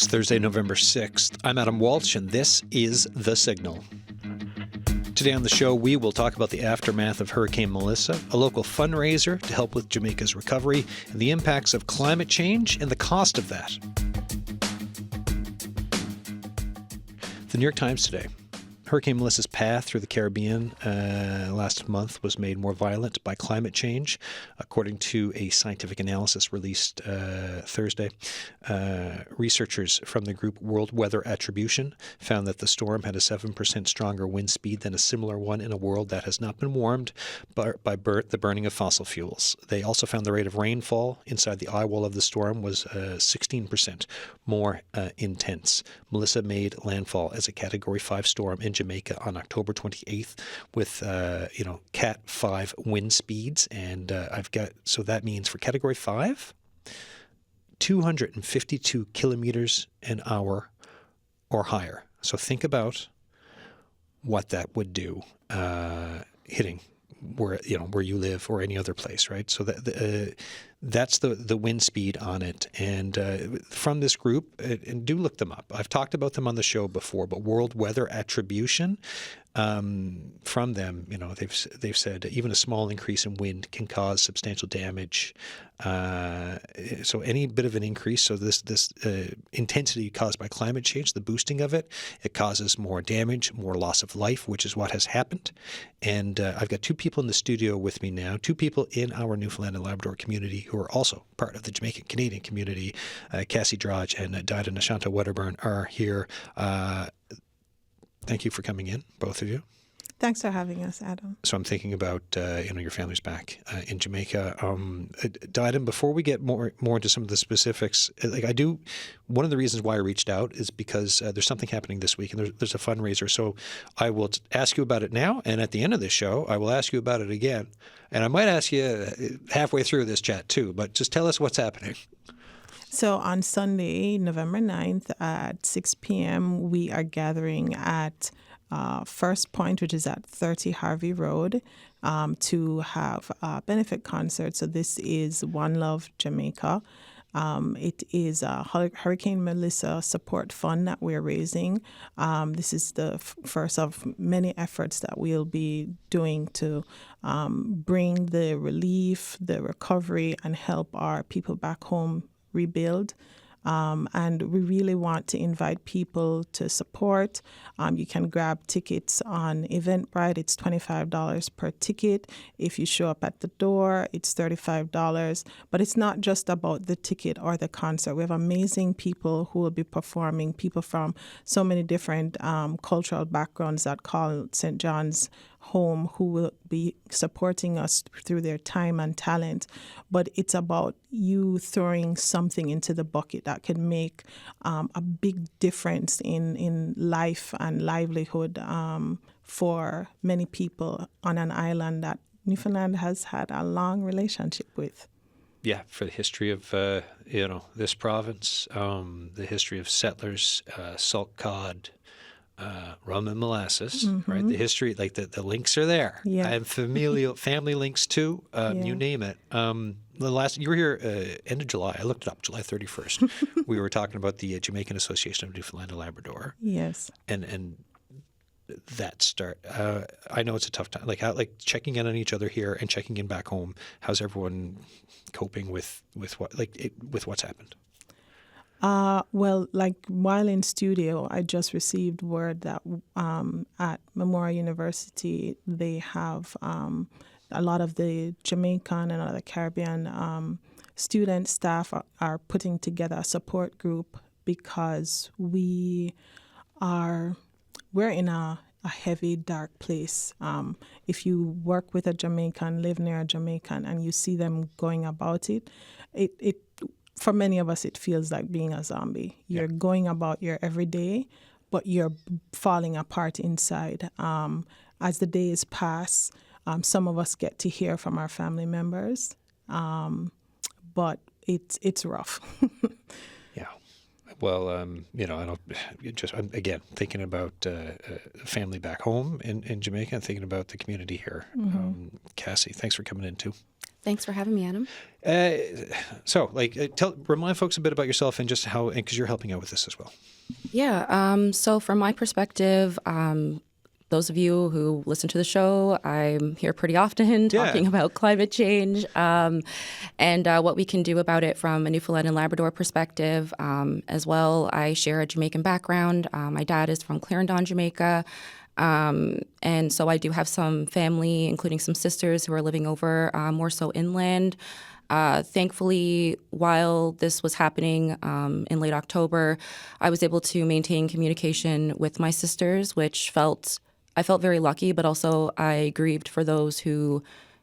It's Thursday, November 6th. I'm Adam Walsh, and this is The Signal. Today on the show, we will talk about the aftermath of Hurricane Melissa, a local fundraiser to help with Jamaica's recovery, and the impacts of climate change and the cost of that. The New York Times today. Hurricane Melissa's path through the Caribbean last month was made more violent by climate change, according to a scientific analysis released Thursday. Researchers from the group World Weather Attribution found that the storm had a 7% stronger wind speed than a similar one in a world that has not been warmed by the burning of fossil fuels. They also found the rate of rainfall inside the eye wall of the storm was 16% more intense. Melissa made landfall as a Category 5 storm in Jamaica on October 28th with, Cat 5 wind speeds. And so that means for Category 5, 252 kilometers an hour or higher. So think about what that would do hitting where you live or any other place, right? So that's the wind speed on it. And from this group, and do look them up. I've talked about them on the show before, but World Weather Attribution, from them, they've said even a small increase in wind can cause substantial damage. So any bit of an increase, so this intensity caused by climate change, the boosting of it causes more damage, more loss of life, which is what has happened. And I've got two people in the studio with me now, two people in our Newfoundland and Labrador community who are also part of the Jamaican Canadian community. Kassi, Drodge, and Didan, Ashanta, Wedderburn are here. Thank you for coming in, both of you. Thanks for having us, Adam. So I'm thinking about, your family's back in Jamaica. Didan, before we get more into some of the specifics, one of the reasons why I reached out is because there's something happening this week, and there's a fundraiser. So I will ask you about it now, and at the end of this show, I will ask you about it again. And I might ask you halfway through this chat too, but just tell us what's happening. So on Sunday, November 9th at 6 p.m., we are gathering at First Point, which is at 30 Harvey Road, to have a benefit concert. So this is One Love Jamaica. It is a Hurricane Melissa support fund that we're raising. This is the first of many efforts that we'll be doing to bring the relief, the recovery, and help our people back home rebuild. And we really want to invite people to support. You can grab tickets on Eventbrite. It's $25 per ticket. If you show up at the door, it's $35. But it's not just about the ticket or the concert. We have amazing people who will be performing, people from so many different cultural backgrounds that call St. John's home, who will be supporting us through their time and talent. But it's about you throwing something into the bucket that can make a big difference in life and livelihood for many people on an island that Newfoundland has had a long relationship with. Yeah, for the history of this province, the history of settlers, salt cod, rum and molasses, right? The history, like the links are there. Yeah. And family links too. You name it. You were here end of July. I looked it up, July 31st. We were talking about the Jamaican Association of Newfoundland and Labrador. Yes. And that start. I know it's a tough time. Like checking in on each other here and checking in back home. How's everyone coping with what's happened? Well, while in studio, I just received word that at Memorial University, they have a lot of the Jamaican and other Caribbean student staff are putting together a support group because we're in a heavy, dark place. If you work with a Jamaican, live near a Jamaican, and you see them going about it for many of us, it feels like being a zombie. You're going about your everyday, but you're falling apart inside. As the days pass, some of us get to hear from our family members, but it's rough. Yeah. Well, I'm thinking about family back home in Jamaica and thinking about the community here. Kassi, thanks for coming in too. Thanks for having me, Adam. Remind folks a bit about yourself and just how, because you're helping out with this as well. Yeah. So from my perspective, those of you who listen to the show, I'm here pretty often talking about climate change and what we can do about it from a Newfoundland and Labrador perspective. As well, I share a Jamaican background. My dad is from Clarendon, Jamaica. And so I do have some family, including some sisters who are living over more so inland. Thankfully, while this was happening in late October, I was able to maintain communication with my sisters, which I felt very lucky, but also I grieved for those who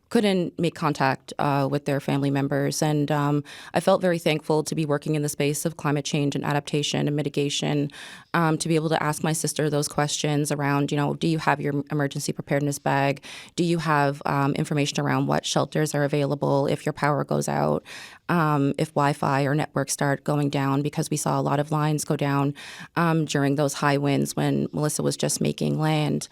couldn't make contact with their family members. And I felt very thankful to be working in the space of climate change and adaptation and mitigation, to be able to ask my sister those questions around, do you have your emergency preparedness bag? Do you have information around what shelters are available if your power goes out? If Wi-Fi or networks start going down, because we saw a lot of lines go down during those high winds when Melissa was just making land.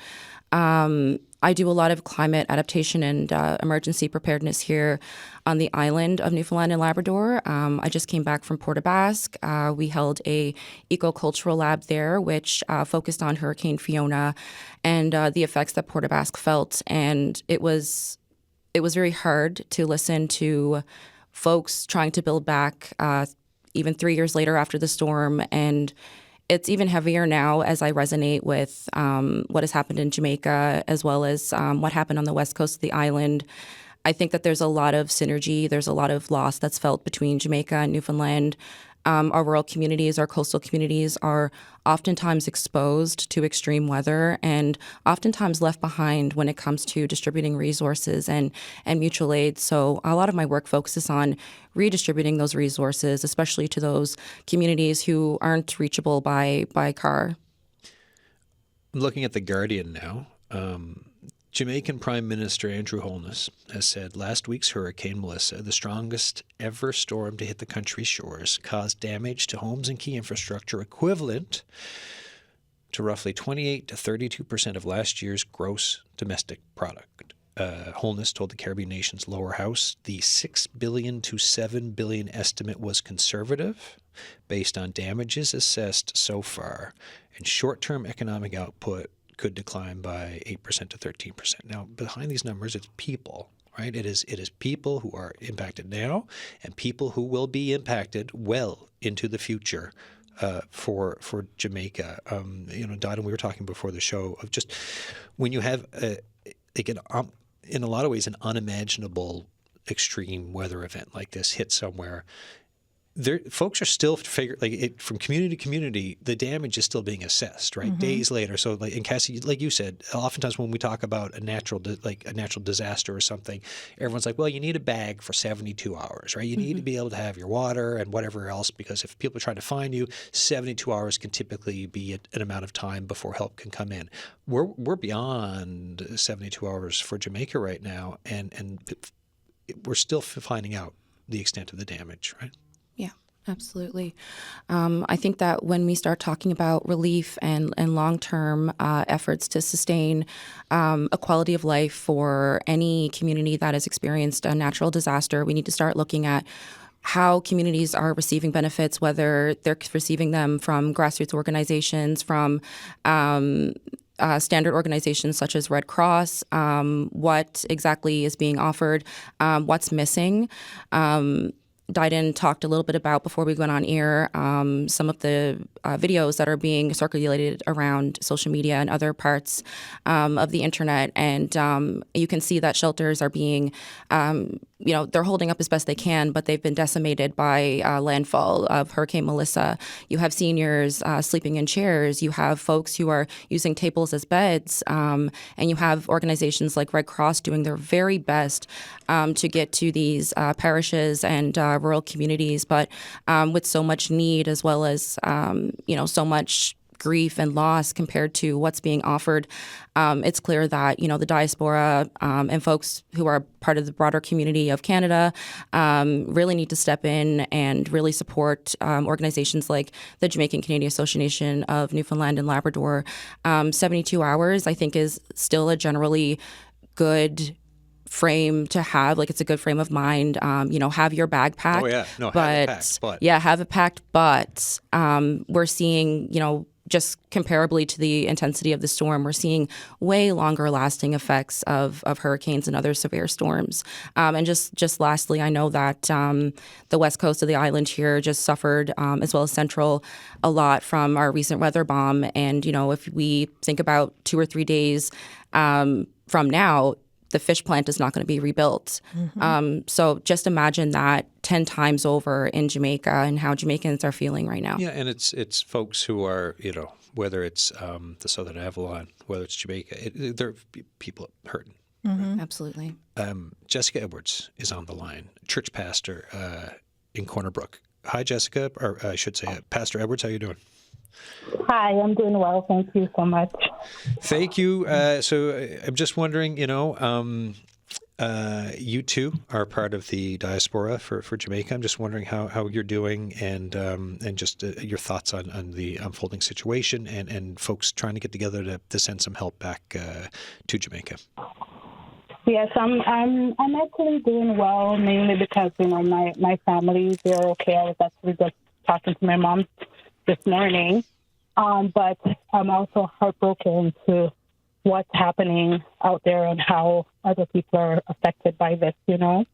I do a lot of climate adaptation and emergency preparedness here on the island of Newfoundland and Labrador. I just came back from Port aux Basques. We held a eco-cultural lab there, which focused on Hurricane Fiona and the effects that Port aux Basques felt. And it was very hard to listen to folks trying to build back even 3 years later after the storm. And it's even heavier now as I resonate with what has happened in Jamaica, as well as what happened on the west coast of the island. I think that there's a lot of synergy. There's a lot of loss that's felt between Jamaica and Newfoundland. Our rural communities, our coastal communities are oftentimes exposed to extreme weather and oftentimes left behind when it comes to distributing resources and mutual aid. So a lot of my work focuses on redistributing those resources, especially to those communities who aren't reachable by car. I'm looking at The Guardian now. Jamaican Prime Minister Andrew Holness has said last week's Hurricane Melissa, the strongest ever storm to hit the country's shores, caused damage to homes and key infrastructure equivalent to roughly 28 to 32% of last year's gross domestic product. Holness told the Caribbean nation's lower house the $6 billion to $7 billion estimate was conservative based on damages assessed so far, and short-term economic output could decline by 8% to 13%. Now, behind these numbers, it's people, right? It is people who are impacted now and people who will be impacted well into the future for Jamaica. Didan, we were talking before the show of just when you have in a lot of ways an unimaginable extreme weather event like this hit somewhere. Folks are still from community to community, the damage is still being assessed, right? Mm-hmm. Days later. So, and Kassi, like you said, oftentimes when we talk about a natural disaster or something, everyone's like, well, you need a bag for 72 hours, right? You need to be able to have your water and whatever else, because if people are trying to find you, 72 hours can typically be an amount of time before help can come in. We're beyond 72 hours for Jamaica right now, and we're still finding out the extent of the damage, right? Absolutely. I think that when we start talking about relief and long-term efforts to sustain a quality of life for any community that has experienced a natural disaster, we need to start looking at how communities are receiving benefits, whether they're receiving them from grassroots organizations, from standard organizations such as Red Cross, what exactly is being offered, what's missing. Didan talked a little bit about, before we went on air, some of the videos that are being circulated around social media and other parts of the internet. And you can see that shelters are being, they're holding up as best they can, but they've been decimated by landfall of Hurricane Melissa. You have seniors sleeping in chairs. You have folks who are using tables as beds. And you have organizations like Red Cross doing their very best to get to these parishes and rural communities, but with so much need, as well as so much grief and loss compared to what's being offered, it's clear that the diaspora and folks who are part of the broader community of Canada really need to step in and really support organizations like the Jamaican Canadian Association of Newfoundland and Labrador. 72 hours, I think, is still a generally good frame to have. Like, it's a good frame of mind. Have your bag packed. Oh yeah, no, but have it packed, have it packed. But we're seeing, just comparably to the intensity of the storm, we're seeing way longer lasting effects of hurricanes and other severe storms. And just lastly, I know that the west coast of the island here just suffered, as well as central, a lot from our recent weather bomb. And, if we think about 2 or 3 days from now, the fish plant is not going to be rebuilt. So just imagine that 10 times over in Jamaica and how Jamaicans are feeling right now. Yeah, and it's folks who are, whether it's the Southern Avalon, whether it's Jamaica, there are people hurting. Absolutely. Jessica Edwards is on the line, church pastor in Corner Brook. Hi, Jessica, or I should say, Pastor Edwards, how you doing? Hi, I'm doing well. Thank you so much. Thank you. So I'm just wondering, you two are part of the diaspora for Jamaica. I'm just wondering how you're doing and just your thoughts on the unfolding situation and folks trying to get together to send some help back to Jamaica. Yes, I'm actually doing well, mainly because my family, they're okay. I was actually just talking to my mom this morning, but I'm also heartbroken to what's happening out there and how other people are affected by this, and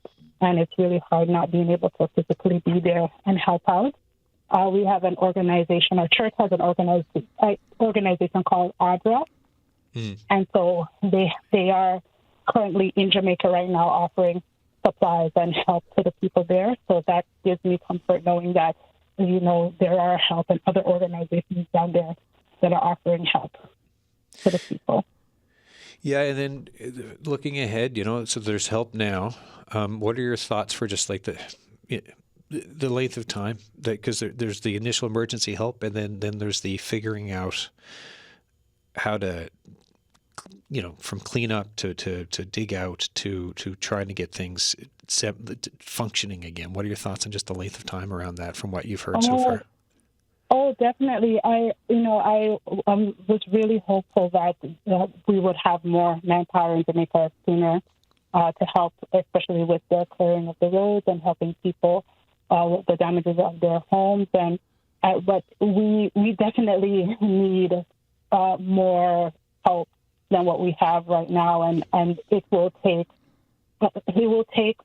it's really hard not being able to physically be there and help out. We have an organization, our church has an organization called ADRA, and so they are currently in Jamaica right now offering supplies and help to the people there, so that gives me comfort knowing that there are help and other organizations down there that are offering help to the people. Yeah, and then looking ahead, so there's help now. What are your thoughts for just like the length of time? Because there's the initial emergency help, and then there's the figuring out how to, from cleanup to dig out to trying to get things functioning again. What are your thoughts on just the length of time around that from what you've heard so far? Oh, definitely. I was really hopeful that we would have more manpower in Jamaica sooner to help, especially with the clearing of the roads and helping people with the damages of their homes. But we definitely need more help than what we have right now, and it will take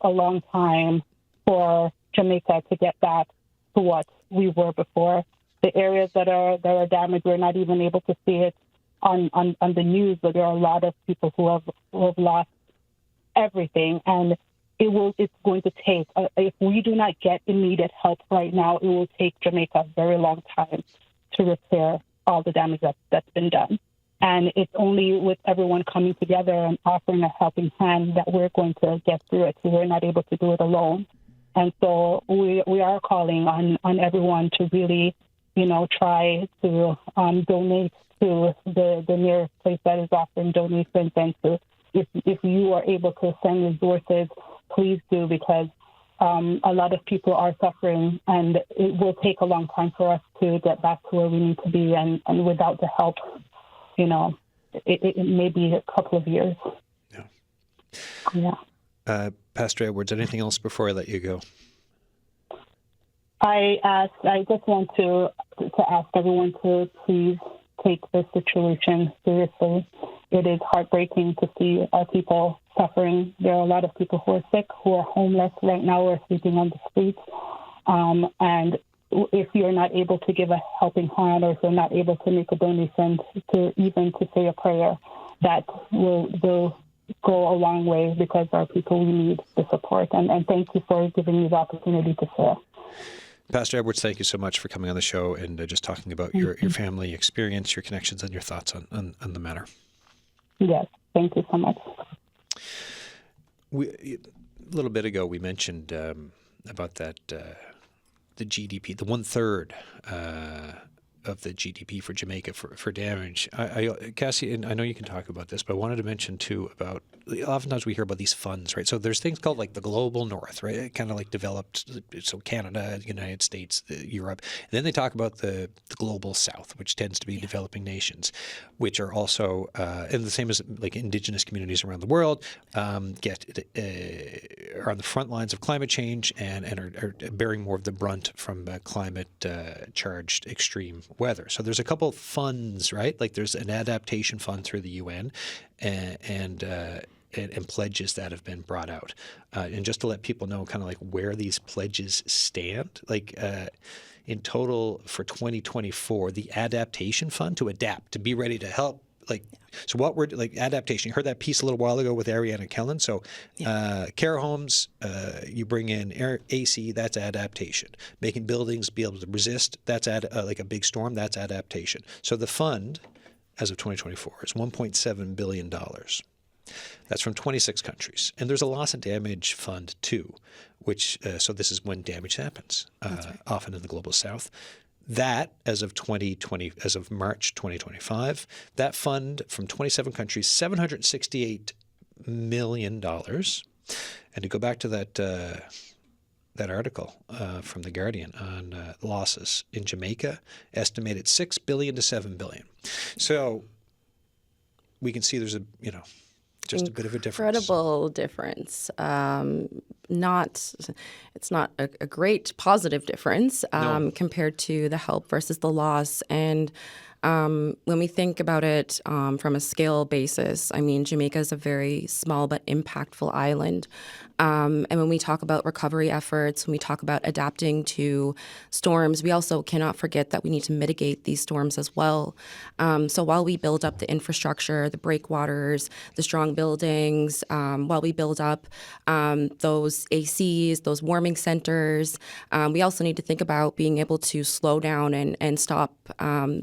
a long time for Jamaica to get back to what we were before. The areas that are damaged, we're not even able to see it on the news, but there are a lot of people who have lost everything, and it's going to take, if we do not get immediate help right now, it will take Jamaica a very long time to repair all the damage that's been done. And it's only with everyone coming together and offering a helping hand that we're going to get through it. So we're not able to do it alone. And so we are calling on everyone to really, try to donate to the nearest place that is offering donations. And to, if you are able to send resources, please do, because a lot of people are suffering, and it will take a long time for us to get back to where we need to be. And without the help, it may be a couple of years. Yeah. Pastor Edwards, anything else before I let you go? I just want to ask everyone to please take this situation seriously. It is heartbreaking to see our people suffering. There are a lot of people who are sick, who are homeless right now, or sleeping on the streets. And if you're not able to give a helping hand, or if you're not able to make a donation to say a prayer, that will go a long way, because our people, we need the support. And thank you for giving me the opportunity to share. Pastor Edwards, thank you so much for coming on the show and just talking about your family experience, your connections, and your thoughts on the matter. Yes, thank you so much. A little bit ago, we mentioned about that the GDP, the 1/3 the GDP for Jamaica for damage. Kassi, and I know you can talk about this, but I wanted to mention too about oftentimes we hear about these funds, right? So there's things called like the global north, right? It kind of like developed, so Canada, United States, Europe. And then they talk about the global south, which tends to be developing nations, which are also, and the same as like indigenous communities around the world, are on the front lines of climate change and are bearing more of the brunt from climate charged extreme weather. So there's a couple of funds, right? Like there's an adaptation fund through the UN and pledges that have been brought out. And just to let people know kind of like where these pledges stand, like in total for 2024, the adaptation fund to adapt, to be ready to help. So what we're like adaptation. You heard that piece a little while ago with Ariana Kellen. So care homes, you bring in AC, that's adaptation. Making buildings be able to resist, that's like a big storm, that's adaptation. So the fund, as of 2024, is $1.7 billion. That's from 26 countries. And there's a loss and damage fund too, which so this is when damage happens, often in the global south. That, as of March 2025, that fund from 27 countries, $768 million. And to go back to that article from The Guardian on losses in Jamaica, estimated $6 billion to $7 billion. So we can see there's just a bit of a difference. Incredible difference. It's not a great positive difference compared to the help versus the loss. And when we think about it from a scale basis, I mean, Jamaica is a very small but impactful island. And when we talk about recovery efforts, when we talk about adapting to storms, we also cannot forget that we need to mitigate these storms as well. So while we build up the infrastructure, the breakwaters, the strong buildings, while we build up those ACs, those warming centers, we also need to think about being able to slow down and stop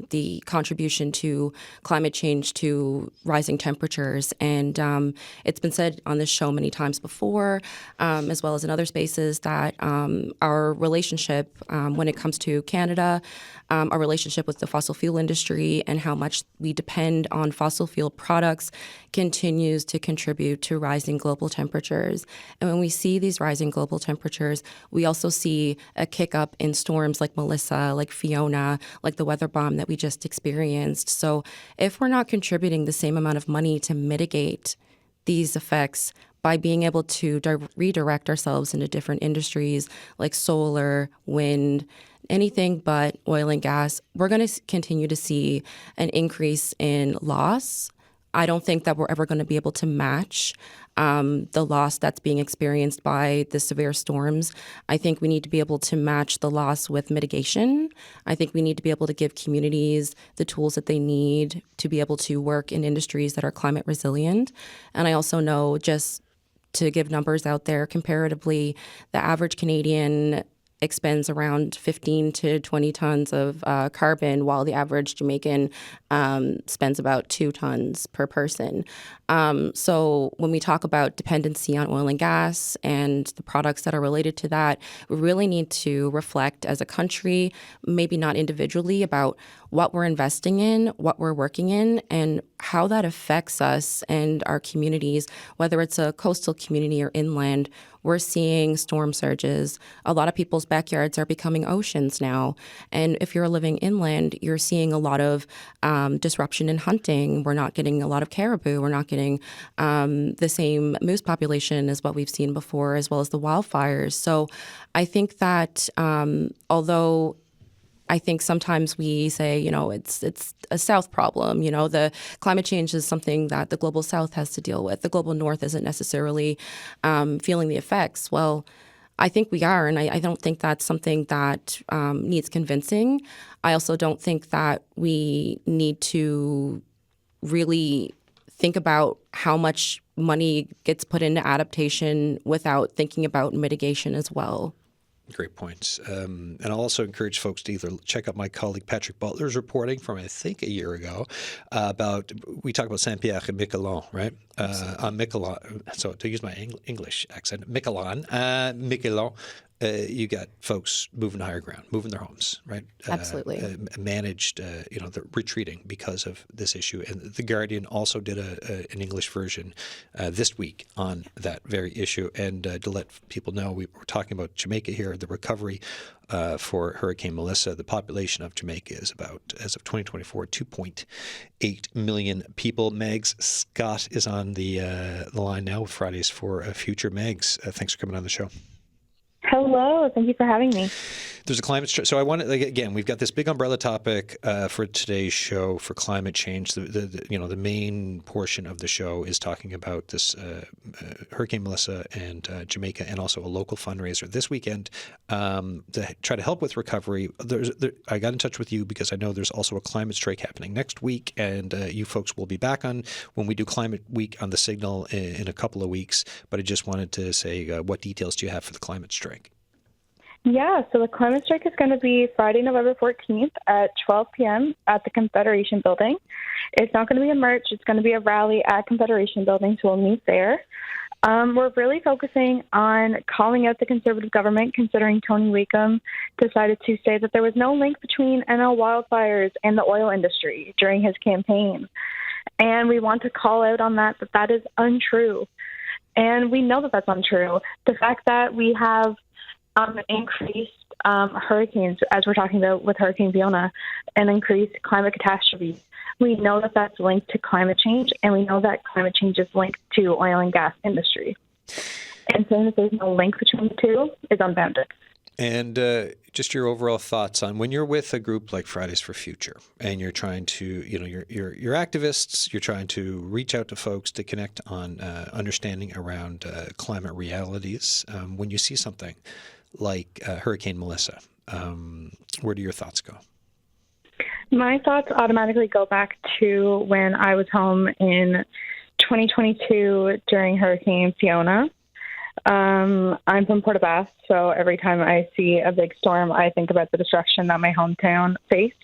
the contribution to climate change, to rising temperatures. And it's been said on this show many times before, as well as in other spaces, that our relationship when it comes to Canada, our relationship with the fossil fuel industry and how much we depend on fossil fuel products continues to contribute to rising global temperatures. And when we see these rising global temperatures, we also see a kick up in storms like Melissa, like Fiona, like the weather bomb that we just experienced. So if we're not contributing the same amount of money to mitigate these effects by being able to redirect ourselves into different industries like solar, wind, anything but oil and gas, we're going to continue to see an increase in loss. I don't think that we're ever going to be able to match the loss that's being experienced by the severe storms. I think we need to be able to match the loss with mitigation. I think we need to be able to give communities the tools that they need to be able to work in industries that are climate resilient. And I also know, just to give numbers out there, comparatively, the average Canadian expends around 15 to 20 tons of carbon, while the average Jamaican spends about 2 tons per person. So when we talk about dependency on oil and gas and the products that are related to that, we really need to reflect as a country, maybe not individually, about what we're investing in, what we're working in, and how that affects us and our communities, whether it's a coastal community or inland. We're seeing storm surges. A lot of people's backyards are becoming oceans now. And if you're living inland, you're seeing a lot of disruption in hunting. We're not getting a lot of caribou. We're not getting the same moose population as what we've seen before, as well as the wildfires. So I think that although I think sometimes we say, it's a South problem. The climate change is something that the global South has to deal with. The global North isn't necessarily feeling the effects. Well, I think we are, and I don't think that's something that needs convincing. I also don't think that we need to really think about how much money gets put into adaptation without thinking about mitigation as well. Great points. And I'll also encourage folks to either check out my colleague Patrick Butler's reporting from, I think, a year ago we talk about Saint-Pierre and Miquelon, right? On Miquelon. So to use my English accent, Miquelon, you got folks moving to higher ground, moving their homes, right? Absolutely. Managed, they're retreating because of this issue. And The Guardian also did an English version this week on that very issue. And to let people know, we're talking about Jamaica here, the recovery for Hurricane Melissa. The population of Jamaica is about, as of 2024, 2.8 million people. Megs Scott is on the line now with Fridays for Future. Megs, thanks for coming on the show. Hello, thank you for having me. There's a climate so I want to, again, we've got this big umbrella topic for today's show for climate change. The main portion of the show is talking about this Hurricane Melissa and Jamaica, and also a local fundraiser this weekend to try to help with recovery. I got in touch with you because I know there's also a climate strike happening next week, and you folks will be back on when we do Climate Week on the Signal in a couple of weeks. But I just wanted to say, what details do you have for the climate strike? Yeah, so the climate strike is going to be Friday, November 14th at 12 p.m. at the Confederation Building. It's not going to be a march. It's going to be a rally at Confederation Building, so we'll meet there. We're really focusing on calling out the Conservative government, considering Tony Wakeham decided to say that there was no link between NL wildfires and the oil industry during his campaign. And we want to call out on that is untrue. And we know that that's untrue. The fact that we have increased hurricanes, as we're talking about with Hurricane Fiona, and increased climate catastrophes. We know that that's linked to climate change, and we know that climate change is linked to oil and gas industry. And saying that there's no link between the two is unfounded. And just your overall thoughts on when you're with a group like Fridays for Future, and you're trying to, you're activists, you're trying to reach out to folks to connect on understanding around climate realities. When you see something like Hurricane Melissa, where do your thoughts go? My thoughts automatically go back to when I was home in 2022 during Hurricane Fiona. I'm from Port aux Basques, so every time I see a big storm, I think about the destruction that my hometown faced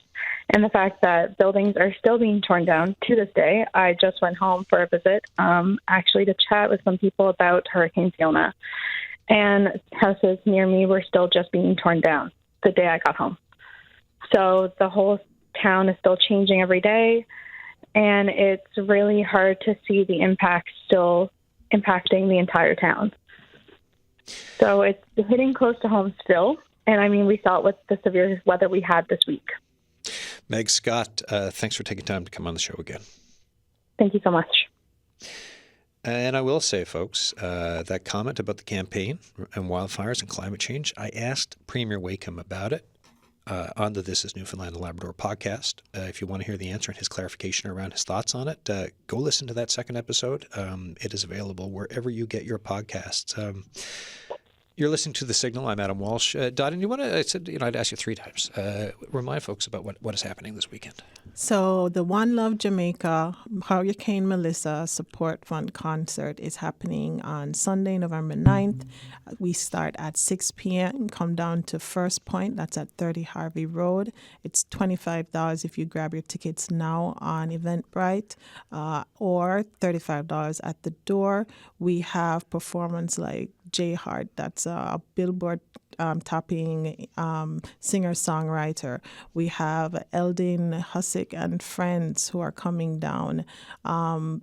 and the fact that buildings are still being torn down to this day. I just went home for a visit, actually to chat with some people about Hurricane Fiona. And houses near me were still just being torn down the day I got home. So the whole town is still changing every day, and it's really hard to see the impact still impacting the entire town. So it's hitting close to home still, and I mean, we saw it with the severe weather we had this week. Meg Scott, thanks for taking time to come on the show again. Thank you so much. And I will say, folks, that comment about the campaign and wildfires and climate change, I asked Premier Wakeham about it on the This is Newfoundland and Labrador podcast. If you want to hear the answer and his clarification around his thoughts on it, go listen to that second episode. It is available wherever you get your podcasts. You're listening to The Signal. I'm Adam Walsh. Didan, you want to, I said, I'd ask you 3 times. Remind folks about what is happening this weekend. So the One Love Jamaica Hurricane Melissa Support Fund concert is happening on Sunday, November 9th. We start at 6 p.m. Come down to First Point. That's at 30 Harvey Road. It's $25 if you grab your tickets now on Eventbrite, or $35 at the door. We have performance like J Hart, that's a Billboard topping singer-songwriter. We have Eldin Hussick and friends who are coming down,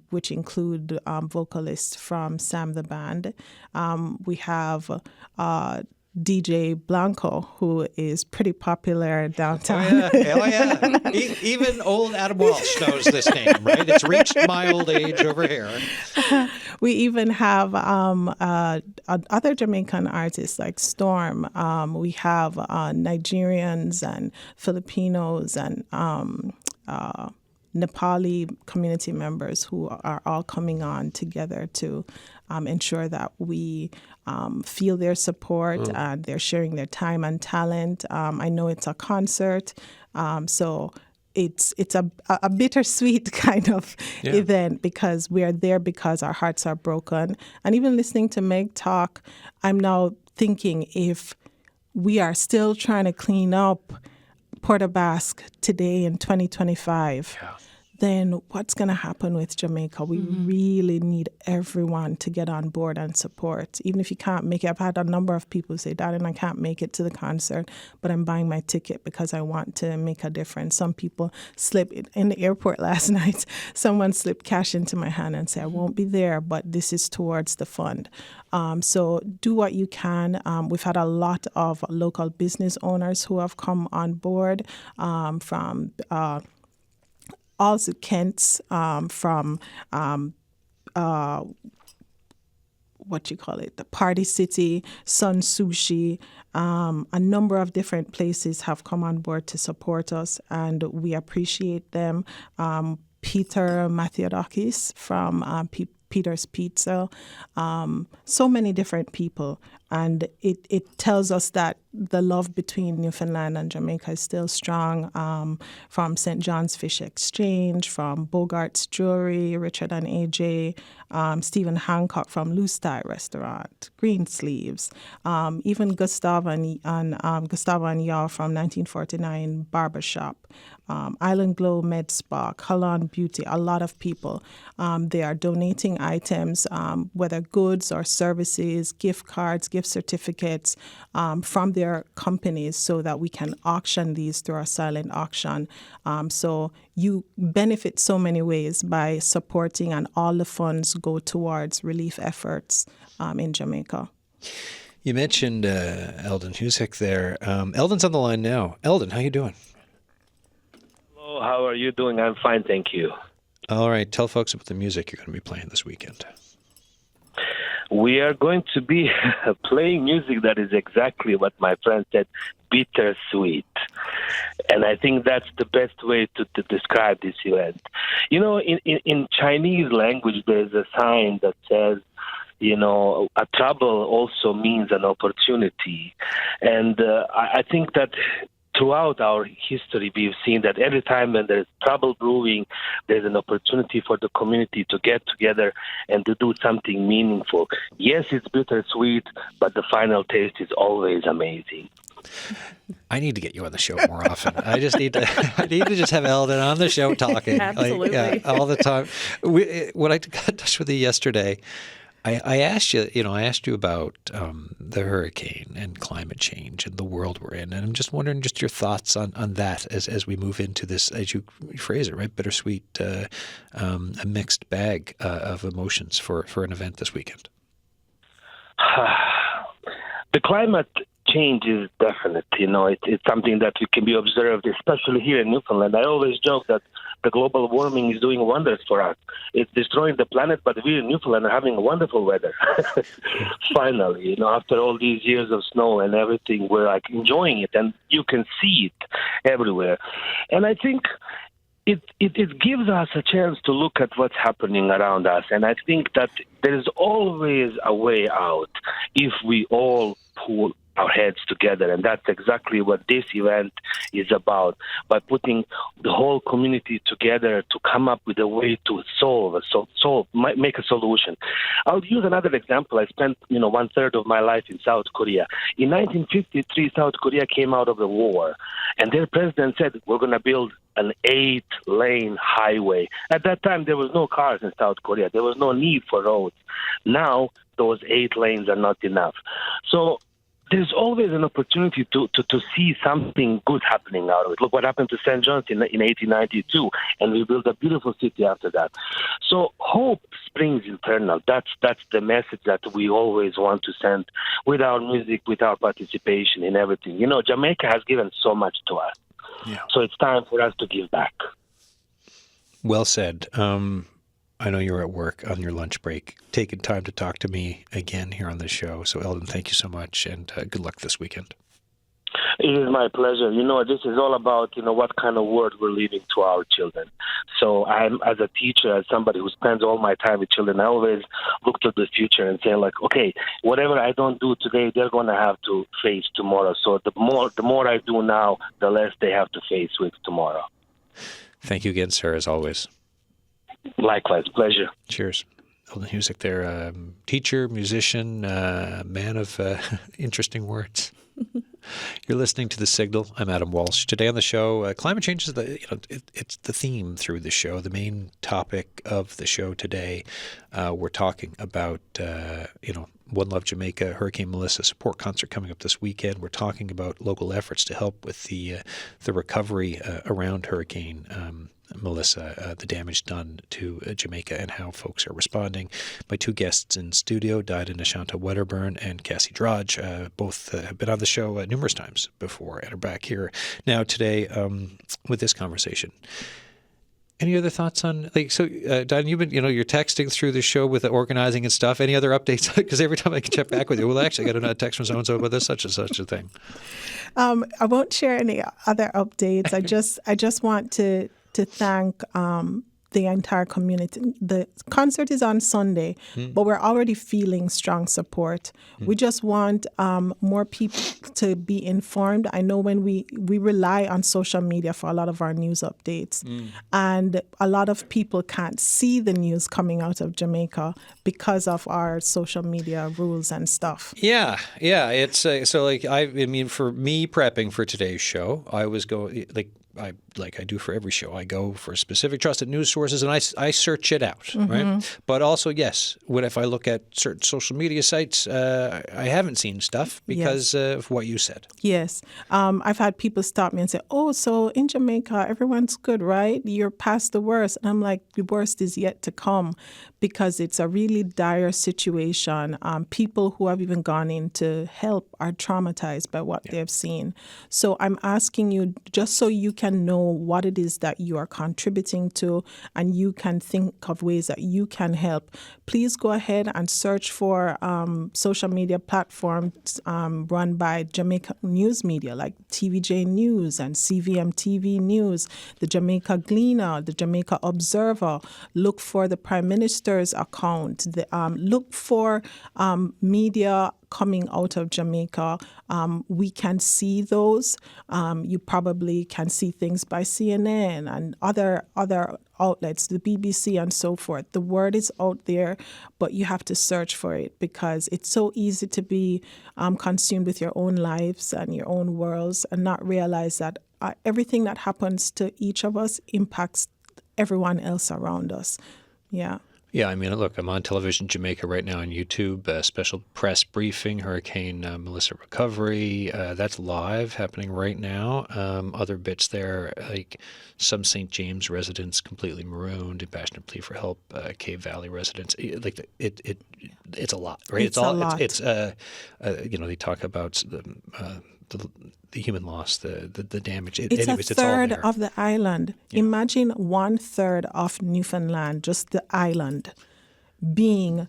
which include vocalists from Sam the Band. We have DJ Blanco, who is pretty popular downtown. Oh, yeah. Even old Adam Walsh knows this name, right? It's reached my old age over here. We even have other Jamaican artists like Storm. We have Nigerians and Filipinos and Nepali community members who are all coming on together to ensure that we feel their support and they're sharing their time and talent. I know it's a concert, so it's a bittersweet kind of event because we are there because our hearts are broken. And even listening to Meg talk, I'm now thinking if we are still trying to clean up Port aux Basques today in 2025, then what's going to happen with Jamaica? We really need everyone to get on board and support. Even if you can't make it, I've had a number of people say, Darren, I can't make it to the concert, but I'm buying my ticket because I want to make a difference. Some people slip in the airport last night. Someone slipped cash into my hand and said, I won't be there, but this is towards the fund. So do what you can. We've had a lot of local business owners who have come on board from also Kent's, from the Party City, Sun Sushi. A number of different places have come on board to support us, and we appreciate them. Peter Mathiodakis from Peter's Pizza, so many different people. And it tells us that the love between Newfoundland and Jamaica is still strong, from St. John's Fish Exchange, from Bogart's Jewelry, Richard and AJ, Stephen Hancock from Loose Tie Restaurant, Green Sleeves, even Gustavo and Yaw from 1949 Barbershop, Island Glow Med Spa, Colon Beauty, a lot of people. They are donating items, whether goods or services, gift cards, gift certificates, from their companies so that we can auction these through our silent auction. So you benefit so many ways by supporting, and all the funds go towards relief efforts in Jamaica. You mentioned Eldon Husick there. Eldon's on the line now. Eldon, how you doing? Hello, how are you doing? I'm fine, thank you. All right, tell folks about the music you're going to be playing this weekend. We are going to be playing music that is exactly what my friend said, bittersweet. And I think that's the best way to describe this event. You know, in Chinese language, there's a sign that says, you know, a trouble also means an opportunity. And I think that throughout our history, we've seen that every time when there's trouble brewing, there's an opportunity for the community to get together and to do something meaningful. Yes, it's bittersweet, but the final taste is always amazing. I need to get you on the show more often. I need to just have Eldon on the show talking Absolutely. all the time. When I got in touch with you yesterday, I asked you about the hurricane and climate change and the world we're in, and I'm just wondering just your thoughts on that as we move into this, as you phrase it, right, bittersweet, a mixed bag of emotions for an event this weekend. The climate change is definite. You know, it's something that can be observed, especially here in Newfoundland. I always joke that the global warming is doing wonders for us. It's destroying the planet, but we in Newfoundland are having wonderful weather. Finally, you know, after all these years of snow and everything, we're like enjoying it, and you can see it everywhere. And I think it gives us a chance to look at what's happening around us. And I think that there is always a way out if we all pull our heads together, and that's exactly what this event is about, by putting the whole community together to come up with a way to make a solution. I'll use another example. I spent 1/3 of my life in South Korea. In 1953, South Korea came out of the war, and their president said, we're going to build an 8-lane highway. At that time, there was no cars in South Korea. There was no need for roads. Now, those 8 lanes are not enough. So there's always an opportunity to see something good happening out of it. Look what happened to St. John's in 1892, and we built a beautiful city after that. So hope springs eternal. That's the message that we always want to send with our music, with our participation in everything. You know, Jamaica has given so much to us. Yeah. So it's time for us to give back. Well said. I know you're at work on your lunch break, taking time to talk to me again here on the show. So, Eldon, thank you so much, and good luck this weekend. It is my pleasure. You know, this is all about, what kind of world we're leaving to our children. So I'm, as a teacher, as somebody who spends all my time with children, I always look to the future and say, like, okay, whatever I don't do today, they're going to have to face tomorrow. So the more I do now, the less they have to face with tomorrow. Thank you again, sir, as always. Likewise, pleasure. Cheers. Eldon Husick there, teacher, musician, man of interesting words. You're listening to The Signal. I'm Adam Walsh. Today on the show, climate change is it's the theme through the show, the main topic of the show today. We're talking about, One Love Jamaica, Hurricane Melissa support concert coming up this weekend. We're talking about local efforts to help with the recovery around Hurricane Melissa, the damage done to Jamaica and how folks are responding. My two guests in studio, Didan Ashanta Wedderburn and Kassi Drodge, both have been on the show numerous times before and are back here now today with this conversation. Any other thoughts on, Didan, you've been, you're texting through the show with the organizing and stuff. Any other updates? Because every time I can check back with you, well, actually, I got a text from so-and-so about this, such and such a thing. I won't share any other updates. I just want to thank the entire community. The concert is on Sunday, but we're already feeling strong support. We just want more people to be informed. I know when we rely on social media for a lot of our news updates, and a lot of people can't see the news coming out of Jamaica because of our social media rules and stuff. Yeah. It's for me prepping for today's show, I was going I do for every show. I go for specific trusted news sources and I search it out, right? But also, yes, if I look at certain social media sites, I haven't seen stuff because of what you said. Yes. I've had people stop me and say, oh, so in Jamaica, everyone's good, right? You're past the worst. And I'm like, the worst is yet to come because it's a really dire situation. People who have even gone in to help are traumatized by what they've seen. So I'm asking you, just so you can know what it is that you are contributing to and you can think of ways that you can help, please go ahead and search for social media platforms run by Jamaica news media like TVJ News and CVM TV News, the Jamaica Gleaner, the Jamaica Observer. Look for the Prime Minister's account. Look for media coming out of Jamaica. We can see those. You probably can see things by CNN and other outlets, the BBC and so forth. The word is out there, but you have to search for it because it's so easy to be consumed with your own lives and your own worlds and not realize that everything that happens to each of us impacts everyone else around us. Yeah. Yeah, I mean, look, I'm on Television Jamaica right now on YouTube, special press briefing, Hurricane Melissa recovery. That's live, happening right now. Other bits there, like some St. James residents completely marooned, impassionate plea for help, Cave Valley residents. It's a lot, right? It's a lot. They talk about the human loss, the damage. It's a third of the island. Yeah. Imagine 1/3 of Newfoundland, just the island, being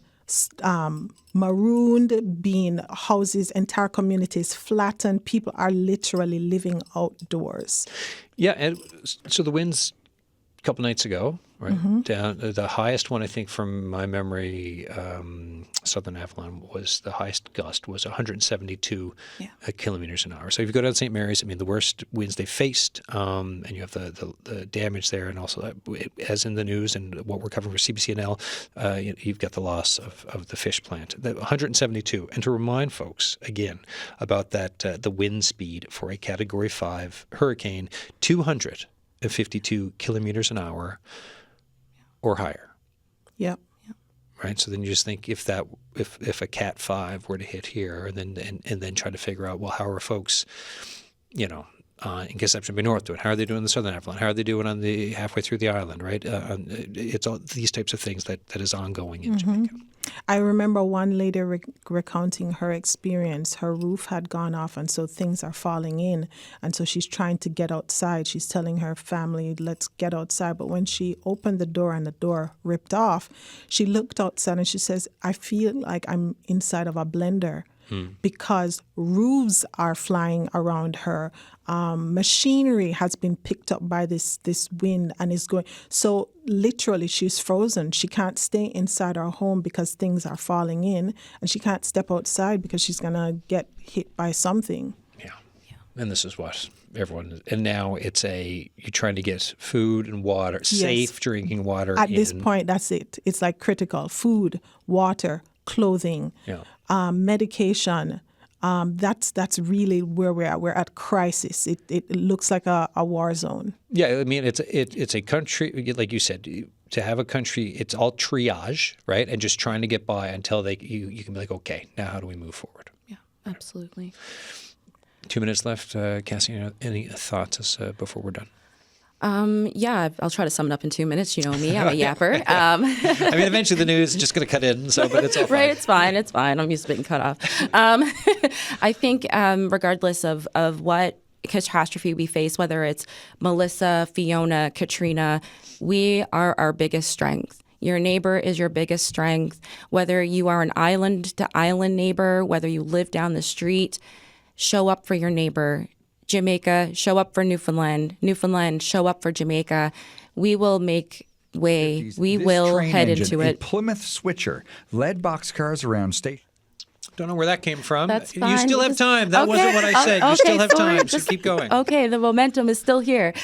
marooned, being houses, entire communities flattened. People are literally living outdoors. Yeah, and so the winds a couple nights ago, right? Down the highest one, I think, from my memory, Southern Avalon was the highest gust was 172 kilometers an hour. So if you go down St. Mary's, I mean, the worst winds they faced, and you have the damage there, and also as in the news and what we're covering for CBCNL, you've got the loss of the fish plant. 172, and to remind folks again about that, the wind speed for a Category 5 hurricane, 252 kilometers an hour or higher. Yep. Right. So then you just think if a Cat 5 were to hit here, and then try to figure out, well, how are folks, in Conception Bay North doing? How are they doing in the Southern Avalon? How are they doing on the halfway through the island? Right. It's all these types of things that is ongoing in Jamaica. I remember one lady recounting her experience. Her roof had gone off, and so things are falling in. And so she's trying to get outside. She's telling her family, let's get outside. But when she opened the door and the door ripped off, she looked outside and she says, I feel like I'm inside of a blender. Because roofs are flying around her. Machinery has been picked up by this wind and is going. So literally she's frozen. She can't stay inside her home because things are falling in, and she can't step outside because she's going to get hit by something. Yeah. And this is what everyone, and now you're trying to get food and water, safe drinking water. At this point, that's it. It's like critical. Food, water, clothing, medication, That's really where we're at. We're at crisis. It looks like a war zone. Yeah, I mean, it's a country, like you said, to have a country, it's all triage, right? And just trying to get by until you can be like, okay, now how do we move forward? Yeah, absolutely. 2 minutes left. Kassi, any thoughts before we're done? Yeah, I'll try to sum it up in 2 minutes. You know me, I'm a yapper. I mean, eventually the news is just going to cut in, but it's all fine. Right, it's fine. I'm used to being cut off. I think regardless of what catastrophe we face, whether it's Melissa, Fiona, Katrina, we are our biggest strength. Your neighbor is your biggest strength. Whether you are an island to island neighbor, whether you live down the street, show up for your neighbor. Jamaica, show up for Newfoundland. Newfoundland, show up for Jamaica. We will make way. We will head into it. A Plymouth Switcher led boxcars around state. Don't know where that came from. That's You fine. still have time. That Okay. wasn't what I said. You Okay, still have sorry. time, so keep going. Okay, the momentum is still here.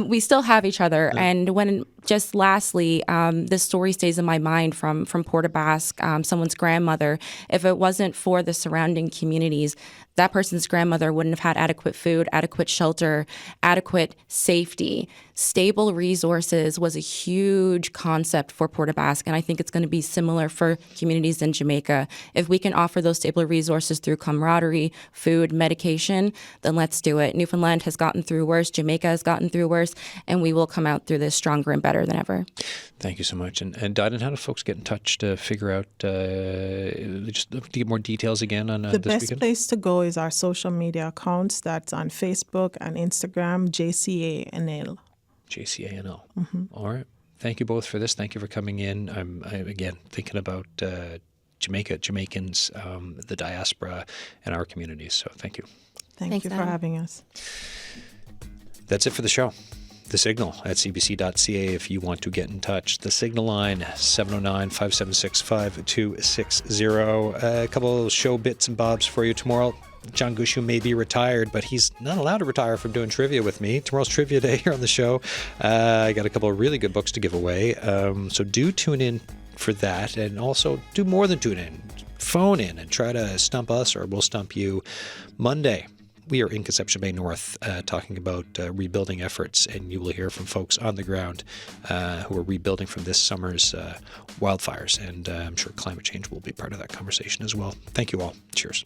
We still have each other. And when just lastly, this story stays in my mind from Port aux Basques, someone's grandmother. If it wasn't for the surrounding communities, that person's grandmother wouldn't have had adequate food, adequate shelter, adequate safety. Stable resources was a huge concept for Port aux Basques, and I think it's going to be similar for communities in Jamaica. If we can offer those stable resources through camaraderie, food, medication, then let's do it. Newfoundland has gotten through worse, Jamaica has gotten through worse, and we will come out through this stronger and better than ever. Thank you so much. And Didan, how do folks get in touch to figure out, just to get more details again on The this best weekend? place to go is our social media accounts. That's on Facebook and Instagram, JCANL. JCANL. All right. Thank you both for this. Thank you for coming in. I'm again thinking about Jamaica, Jamaicans, the diaspora, and our communities. So thank you. Thanks you for Adam. having us. That's it for the show. The Signal at cbc.ca if you want to get in touch. The Signal line, 709-576-5260. A couple of show bits and bobs for you tomorrow. John Gushu may be retired, but he's not allowed to retire from doing trivia with me. Tomorrow's trivia day here on the show. I got a couple of really good books to give away. So do tune in for that, and also do more than tune in. Phone in and try to stump us, or we'll stump you. Monday, we are in Conception Bay North talking about rebuilding efforts, and you will hear from folks on the ground who are rebuilding from this summer's wildfires. And I'm sure climate change will be part of that conversation as well. Thank you all. Cheers.